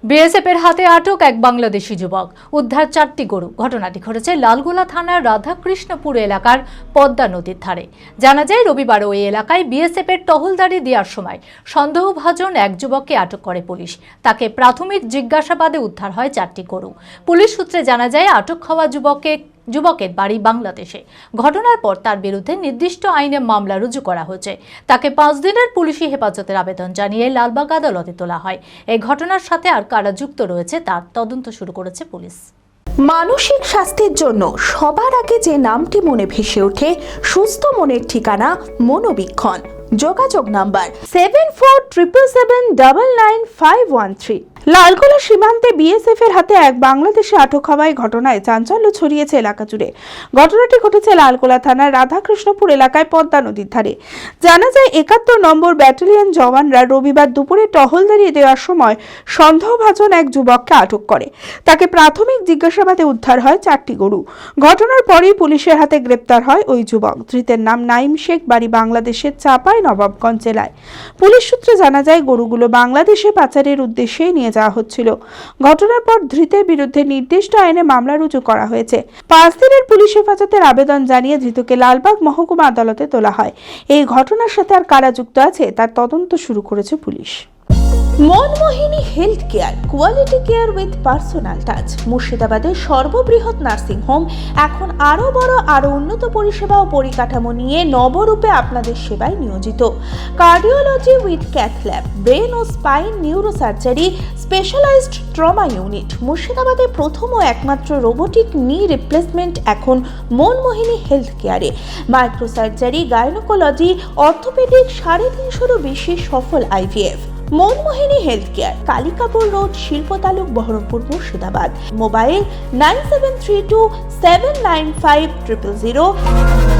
বিএসএফের হাতে আটক এক বাংলাদেশি যুবক, উদ্ধার 4টি গরু। ঘটনাটি ঘটেছে লালগোলা থানার রাধাকৃষ্ণপুর এলাকার পদ্মা নদীর ধারে। জানা যায়, রবিবার ওই এলাকায় বিএসএফের টহলদারি দেওয়ার সময় সন্দেহভাজন এক যুবককে আটক করে পুলিশ। তাকে প্রাথমিক জিজ্ঞাসাবাদে উদ্ধার হয় 4টি গরু। পুলিশ সূত্রে জানা যায়, আটক হওয়া যুবকের বাড়ি বাংলাদেশে। ঘটনার পর তার বিরুদ্ধে নির্দিষ্ট আইনে মামলা রুজু করা হয়েছে। তাকে 5 দিনের পুলিশি হেফাজতের আবেদন জানিয়ে লালবাগ আদালতে তোলা হয়। এই ঘটনার সাথে আর কারা যুক্ত রয়েছে তার তদন্ত শুরু করেছে পুলিশ। মানসিক স্বাস্থ্যের জন্য সবার আগে যে নামটি মনে ভেসে ওঠে, সুস্থ মনের ঠিকানা মনোবীক্ষণ। যোগাযোগ নাম্বার 7477799513। লালগোলা সীমান্তে বিএসএফ এর হাতে এক বাংলাদেশি আটক হওয়ায় ঘটনায় চাঞ্চল্য ছড়িয়েছে এলাকা জুড়ে। ঘটনাটি ঘটেছে লালগোলা থানার রাধাকৃষ্ণপুর এলাকায় পদ্মা নদীর ধারে। জানা যায়, 71 নম্বর ব্যাটালিয়ন জওয়ানরা রবিবার দুপুরে টহলদারি দেওয়ার সময় সন্দেহভাজন এক যুবককে আটক করে। তাকে প্রাথমিক জিজ্ঞাসাবাদে উদ্ধার হয় 4টি গরু। ঘটনার পরেই পুলিশের হাতে গ্রেপ্তার হয় ওই যুবক। ধৃতের নাম নাইম শেখ, বাড়ি বাংলাদেশের চাঁপাইনবাবগঞ্জ জেলায়। পুলিশ সূত্রে জানা যায়, গরুগুলো বাংলাদেশে পাচারের উদ্দেশ্যেই নিয়ে যাওয়া হচ্ছিল। ঘটনার পর ধৃতের বিরুদ্ধে নির্দিষ্ট আইনে মামলা রুজু করা হয়েছে। 5 দিনের পুলিশ হেফাজতের আবেদন জানিয়ে ধৃতকে লালবাগ মহকুমা আদালতে তোলা হয়। এই ঘটনার সাথে আর কারা যুক্ত আছে তার তদন্ত শুরু করেছে police. Manmohini health care, quality care with personal touch. মুর্শিদাবাদের সর্ববৃহৎ নার্সিং হোম এখন আরো বড়, আরো উন্নত পরিষেবা ও পরিকাঠামো নিয়ে নবরূপে আপনাদের সেবায় নিয়োজিত। Cardiology with cath lab, brain ও spine neuro surgery, specialised trauma unit. মুর্শিদাবাদে প্রথম ও একমাত্র রোবোটিক নি রিপ্লেসমেন্ট এখন মনমোহিনী হেলথ কেয়ারে। মাইক্রো সার্জারি, গাইনোকোলজি, অর্থোপেডিক, 350-এরও বেশি সফল IVF. Monmohini health care, Kalikapur road, শিল্পতালুক, বহরমপুর, মুর্শিদাবাদ। মোবাইল 9732795000।